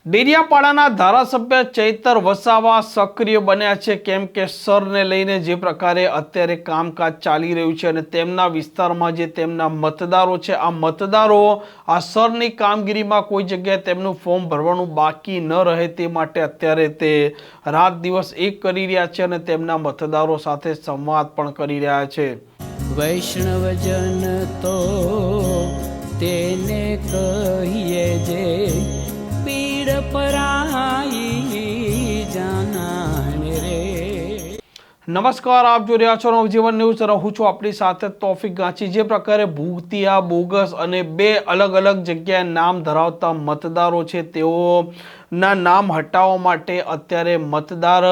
ડેડિયાપાડાના ધારાસભ્ય ચૈતર વસાવા સક્રિય બન્યા છે, કેમ કે સરને લઈને જે પ્રકારે અત્યારે કામકાજ ચાલી રહ્યું છે અને તેમના વિસ્તારમાં જે તેમના મતદારો છે, આ મતદારો આ સરની કામગીરીમાં કોઈ જગ્યાએ તેમનું ફોર્મ ભરવાનું બાકી ન રહે તે માટે અત્યારે તે રાત દિવસ એક કરી રહ્યા છે અને તેમના મતદારો સાથે સંવાદ પણ કરી રહ્યા છે. વૈષ્ણવજન તો તેને કહીએ જે પીડ પરાઈ જાનાને રે. નમસ્કાર, આપ જોઈ રહ્યા છો નવજીવન ન્યૂઝ. રહું છું આપણી સાથે તોફિક ગાંચી. જે પ્રકારે ભૂતિયા, બોગસ અને બે અલગ અલગ જગ્યાએ નામ ધરાવતા મતદારો છે, તેઓના નામ હટાવવા માટે અત્યારે મતદાર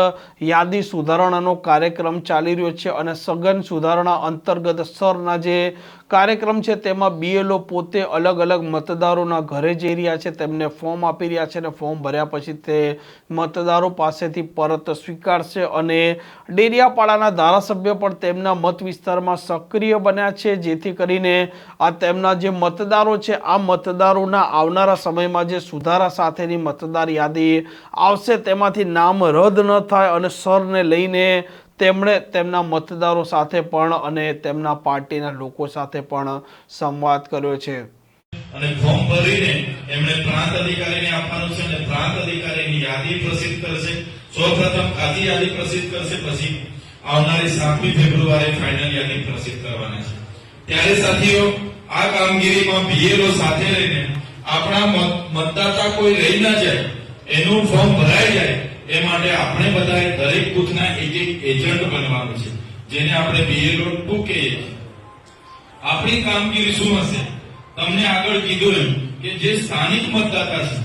યાદી સુધારણાનો કાર્યક્રમ ચાલી રહ્યો છે અને સઘન સુધારણા અંતર્ગત સરના જે કાર્યક્રમ છે તેમાં બીએલઓ પોતે અલગ અલગ મતદારોના ઘરે જઈ રહ્યા છે, તેમને ફોર્મ આપી રહ્યા છે અને ફોર્મ ભર્યા પછી તે મતદારો પાસેથી પરત સ્વીકારશે. અને ડેડિયાપાડાના ધારાસભ્ય પણ તેમના મત વિસ્તારમાં સક્રિય બન્યા છે, જેથી કરીને આ તેમના જે મતદારો છે, આ મતદારોના આવનારા સમયમાં જે સુધારા સાથેની મતદાર યાદી આવશે તેમાંથી નામ રદ ન થાય અને સરને લઈને તેમણે તેમના મતદારો સાથે પણ અને તેમના પાર્ટીના લોકો સાથે પણ સંવાદ કર્યો છે. અને ફોર્મ ભરીને એમણે પ્રાંત અધિકારીને આપવાનું છે અને પ્રાંત અધિકારીની યાદી પ્રસિદ્ધ કરશે. સૌપ્રથમ ખાતી યાદી પ્રસિદ્ધ કરશે, પછી આવનારી 7મી ફેબ્રુઆરી ફાઇનલ યાદી પ્રસિદ્ધ કરવાના છે. ત્યારે સાથીઓ, આ કામગીરીમાં બીએલઓ સાથે રહીને આપણા મતદાતા કોઈ રહી ના જાય, એનું ફોર્મ ભરાઈ જાય એ માટે આપણે બધાએ દરેક બૂથના એક એજન્ટ બનવાનું છે, જેને આપણે બીએલઓ 2 કહીએ છીએ. આપણી કામગીરી શું હશે? તમને આગળ કીધું એમ કે જે સ્થાનિક મતદાતા છે,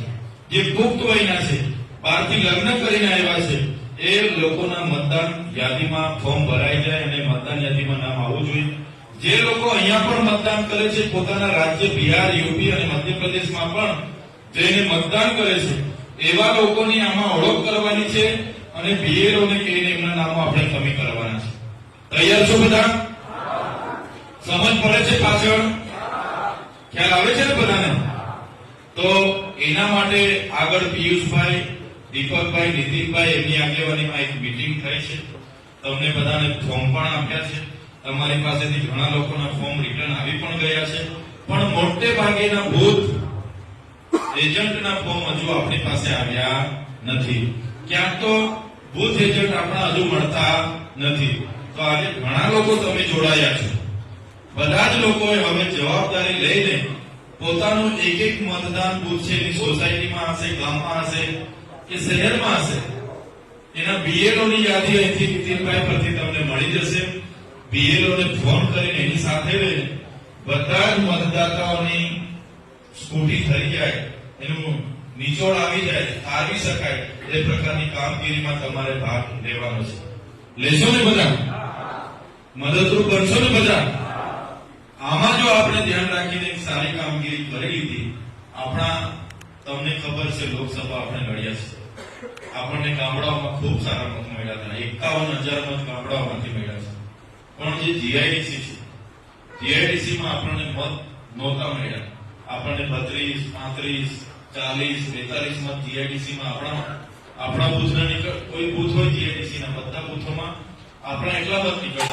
જે પુખ્ત વયના છે, બહારથી લગ્ન કરીને આવ્યા છે, એ લોકોના મતદાન યાદીમાં ફોર્મ ભરાઈ જાય અને મતદાન યાદીમાં નામ આવવું જોઈએ. જે લોકો અહીંયા પણ મતદાન કરે છે, પોતાના રાજ્ય બિહાર, યુપી અને મધ્યપ્રદેશમાં પણ જઈને મતદાન કરે છે, એવા લોકોની આમાં ઓળખ કરવાની છે અને બીએલઓ ને કહીને એમના નામો આપણે કમી કરવાના છે. તૈયાર છો બધા? સમજ પડે છે? પાછળ ખ્યાલ આવે છે ને બધાને? તો એના માટે આગળ પિયુષભાઈ, દીપકભાઈ, નીતિનભાઈ એમની આગેવાનીમાં એક મીટિંગ થઈ છે. તમને બધાને ફોર્મ પણ આપ્યા છે. તમારી પાસેથી ઘણા લોકોના ફોર્મ રિટર્ન આવી પણ ગયા છે, પણ મોટે ભાગેના બૂથ એજન્ટના ફોર્મ હજુ આપણી પાસે આવ્યા નથી. ક્યાંક તો બૂથ એજન્ટ આપણા હજુ મળતા નથી. તો આજે ઘણા લોકો તમે જોડાયા છો. બધા જ લોકોએ હવે જવાબદારી લઈને પોતાનું એક એક મતદાન બૂથ છે, એની સોસાયટીમાં હશે, ગામમાં હશે કે શહેરમાં હશે, એના બીએલઓ ની યાદી અહીંથી નીતિનભાઈ પરથી તમને મળી જશે. બીએલઓ ને ફોન કરીને એની સાથે રહીને બધા જ મતદાતાઓની સ્કૂટી થઈ જાય, એનું નિચોડ આવી જાય, તારવી શકાય એ પ્રકારની કામગીરીમાં તમારે ભાગ લેવાનો છે. લેશો ને બધા? મદદરૂપ બનશો ને બધા? આમાં જો આપણે ધ્યાન રાખીને એક સારી કામગીરી કરી લીધી, આપણા તમને ખબર છે લોકસભા આપણે લડ્યા છે, આપણને ગામડાઓમાં ખૂબ સારા મત મળ્યા હતા. 51,000 મત ગામડાઓમાંથી મળ્યા છે. પણ જે જીઆઈડીસી છે, જીઆઈડીસીમાં આપણને મત નહોતા મળ્યા. આપણને 32, 35, 40, 42 મત જીઆઈડીસીમાં આપણા બૂથના નીકળ, કોઈ બૂથ હોય જીઆઈડીસીના બધા બૂથોમાં આપણા એટલા મત નીકળ્યા.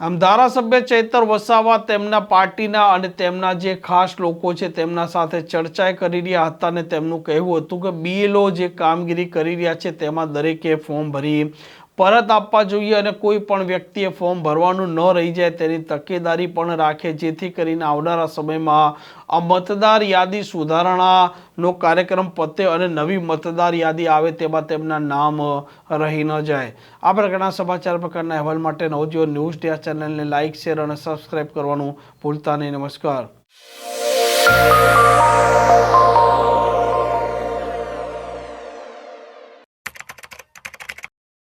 આમ ધારાસભ્ય ચૈતર વસાવા તેમના પાર્ટીના અને તેમના જે ખાસ લોકો છે તેમના સાથે ચર્ચા કરી રહ્યા હતા અને તેમનું કહેવું હતું કે બીએલઓ જે કામગીરી કરી રહ્યા છે તેમાં દરેકે ફોર્મ ભરી પરત આપવા જોઈએ અને કોઈ પણ વ્યક્તિએ ફોર્મ ભરવાનું ન રહી જાય તેની તકેદારી પણ રાખે, જેથી કરીને આવનારા સમયમાં આ મતદાર યાદી સુધારણાનો કાર્યક્રમ પતે અને નવી મતદાર યાદી આવે તેમાં તેમના નામ રહી ન જાય. આ પ્રકારના સમાચાર પ્રકારના અહેવાલ માટે નવજીવન ન્યૂઝ ચેનલને લાઇક, શેર અને સબસ્ક્રાઇબ કરવાનું ભૂલતા નહીં. નમસ્કાર.